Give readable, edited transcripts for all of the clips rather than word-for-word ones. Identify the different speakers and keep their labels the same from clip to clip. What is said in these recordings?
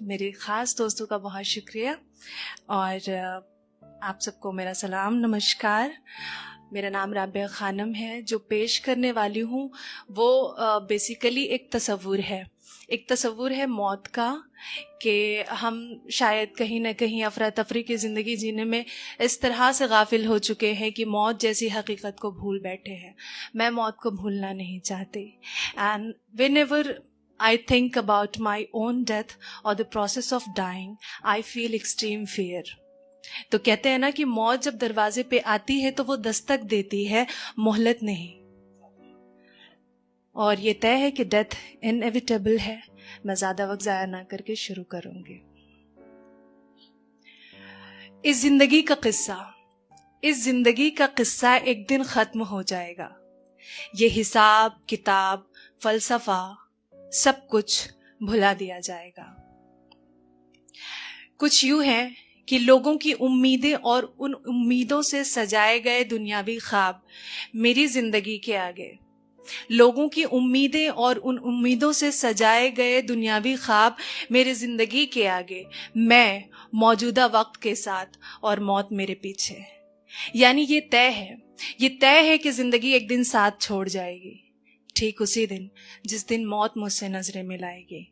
Speaker 1: मेरे ख़ास दोस्तों का बहुत शुक्रिया और आप सबको मेरा सलाम नमस्कार। मेरा नाम राबिया खानम है। जो पेश करने वाली हूँ वो बेसिकली एक तसव्वुर है मौत का, कि हम शायद कहीं ना कहीं अफरा तफरी की ज़िंदगी जीने में इस तरह से गाफिल हो चुके हैं कि मौत जैसी हकीकत को भूल बैठे हैं। मैं मौत को भूलना नहीं चाहती। And whenever I think about my own death or the process of dying, I feel extreme fear. तो कहते हैं ना कि मौत जब दरवाजे पे आती है तो वो दस्तक देती है, मोहलत नहीं। और ये तय है कि डेथ इनएविटेबल है। मैं ज्यादा वक्त जाया ना करके शुरू करूंगी। इस जिंदगी का किस्सा एक दिन खत्म हो जाएगा। ये हिसाब किताब फलसफा सब कुछ भुला दिया जाएगा। कुछ यूं है कि लोगों की उम्मीदें और उन उम्मीदों से सजाए गए दुनियावी ख्वाब मेरी जिंदगी के आगे, लोगों की उम्मीदें और उन उम्मीदों से सजाए गए दुनियावी ख्वाब मेरी जिंदगी के आगे, मैं मौजूदा वक्त के साथ और मौत मेरे पीछे। यानी ये तय है कि जिंदगी एक दिन साथ छोड़ जाएगी, ठीक उसी दिन जिस दिन मौत मुझसे नजरें मिलाएगी।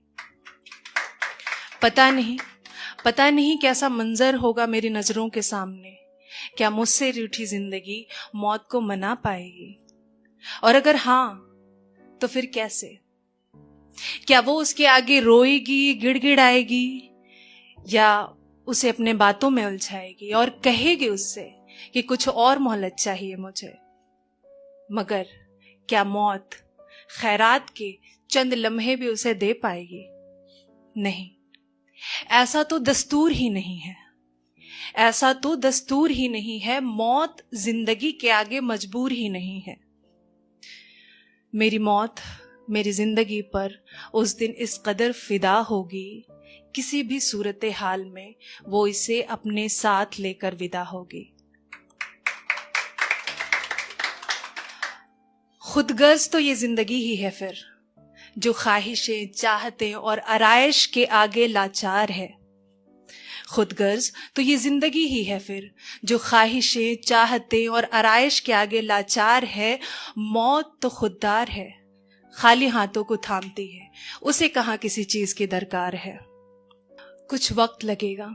Speaker 1: पता नहीं कैसा मंजर होगा मेरी नजरों के सामने। क्या मुझसे रूठी जिंदगी मौत को मना पाएगी? और अगर हाँ तो फिर कैसे? क्या वो उसके आगे रोएगी, गिड़गिड़ाएगी, या उसे अपने बातों में उलझाएगी और कहेगी उससे कि कुछ और मोहलत चाहिए मुझे? मगर क्या मौत खैरात के चंद लम्हे भी उसे दे पाएगी? नहीं, ऐसा तो दस्तूर ही नहीं है। मौत जिंदगी के आगे मजबूर ही नहीं है। मेरी मौत मेरी जिंदगी पर उस दिन इस कदर फिदा होगी, किसी भी सूरत हाल में वो इसे अपने साथ लेकर विदा होगी। खुदगर्ज तो ये जिंदगी ही है फिर, जो ख्वाहिशें चाहते और आराइश के आगे लाचार है। खुदगर्ज तो ये जिंदगी ही है फिर, जो ख्वाहिशें चाहते और आराइश के आगे लाचार है। मौत तो खुददार है, खाली हाथों को थामती है, उसे कहाँ किसी चीज की दरकार है। कुछ वक्त लगेगा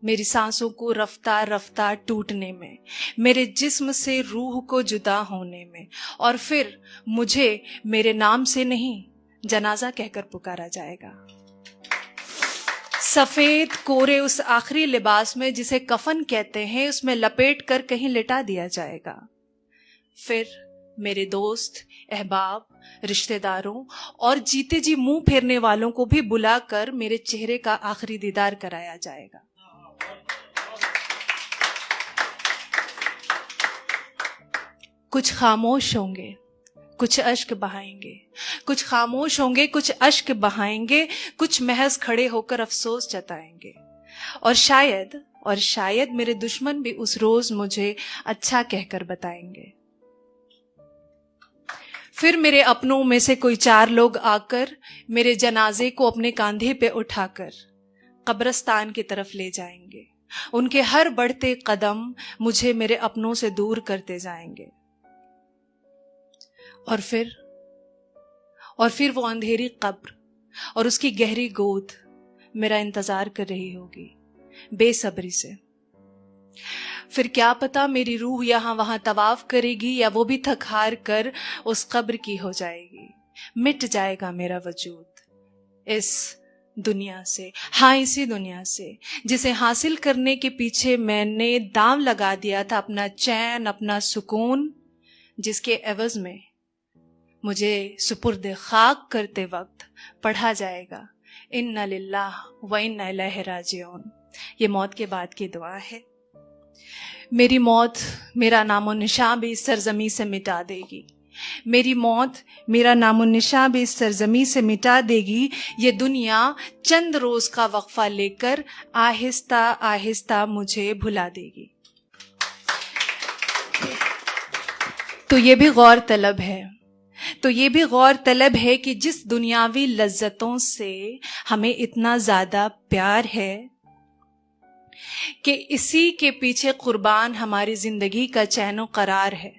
Speaker 1: मेरी सांसों को रफ्तार रफ्तार टूटने में, मेरे जिस्म से रूह को जुदा होने में, और फिर मुझे मेरे नाम से नहीं जनाजा कहकर पुकारा जाएगा। सफेद कोरे उस आखिरी लिबास में जिसे कफन कहते हैं, उसमें लपेट कर कहीं लिटा दिया जाएगा। फिर मेरे दोस्त, अहबाब, रिश्तेदारों और जीते जी मुंह फेरने वालों को भी बुलाकर मेरे चेहरे का आखिरी दीदार कराया जाएगा। कुछ खामोश होंगे, कुछ अश्क बहाएंगे, कुछ खामोश होंगे, कुछ अश्क बहाएंगे, कुछ महज खड़े होकर अफसोस जताएंगे। और शायद मेरे दुश्मन भी उस रोज मुझे अच्छा कहकर बताएंगे। फिर मेरे अपनों में से कोई 4 लोग आकर मेरे जनाजे को अपने कांधे पे उठाकर कब्रिस्तान की तरफ ले जाएंगे। उनके हर बढ़ते कदम मुझे मेरे अपनों से दूर करते जाएंगे। और फिर वो अंधेरी कब्र और उसकी गहरी गोद मेरा इंतजार कर रही होगी बेसब्री से। फिर क्या पता मेरी रूह यहाँ वहां तवाफ करेगी, या वो भी थक हार कर उस कब्र की हो जाएगी। मिट जाएगा मेरा वजूद इस दुनिया से, हाँ इसी दुनिया से जिसे हासिल करने के पीछे मैंने दांव लगा दिया था अपना चैन, अपना सुकून, जिसके एवज में मुझे सुपुर्द खाक करते वक्त पढ़ा जाएगा इन्ना लिल्लाह व इन्ना इलैहि राजिऊन। ये मौत के बाद की दुआ है। मेरी मौत मेरा नामो निशान भी इस सरजमी से मिटा देगी। मेरी मौत मेरा नामो निशान भी इस सरजमी से मिटा देगी। ये दुनिया चंद रोज का वक्फा लेकर आहिस्ता आहिस्ता मुझे भुला देगी। तो ये भी गौर तलब है तो ये भी गौर तलब है कि जिस दुनियावी लज्जतों से हमें इतना ज्यादा प्यार है कि इसी के पीछे कुर्बान हमारी जिंदगी का चैनो करार है,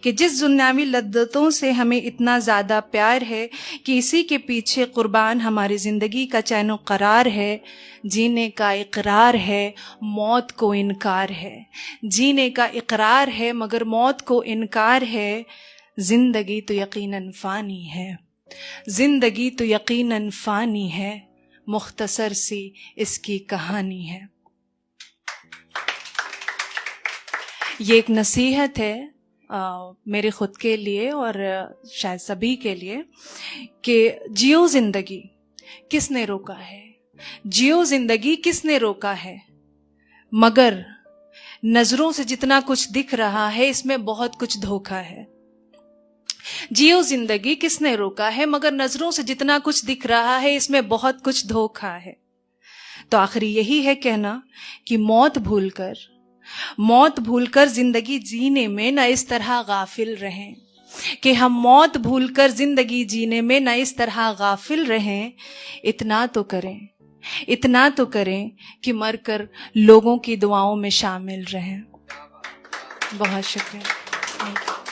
Speaker 1: कि जिस दुनियावी लज्जतों से हमें इतना ज्यादा प्यार है कि इसी के पीछे कुर्बान हमारी जिंदगी का चैनो करार है। जीने का इकरार है, मौत को इनकार है। जीने का इकरार है मगर मौत को इनकार है। जिंदगी तो यकीनन फानी है, जिंदगी तो यकीनन फानी है, मुख्तसर सी इसकी कहानी है। ये एक नसीहत है मेरे खुद के लिए और शायद सभी के लिए कि जियो जिंदगी, किसने रोका है? जियो जिंदगी किसने रोका है? मगर नजरों से जितना कुछ दिख रहा है इसमें बहुत कुछ धोखा है। जियो जिंदगी किसने रोका है, मगर नजरों से जितना कुछ दिख रहा है इसमें बहुत कुछ धोखा है। तो आखिरी यही है कहना कि मौत भूलकर जिंदगी जीने में न इस तरह गाफिल रहें, कि हम मौत भूलकर जिंदगी जीने में न इस तरह गाफिल रहें। इतना तो करें कि मरकर लोगों की दुआओं में शामिल रहें। बहुत शुक्रिया।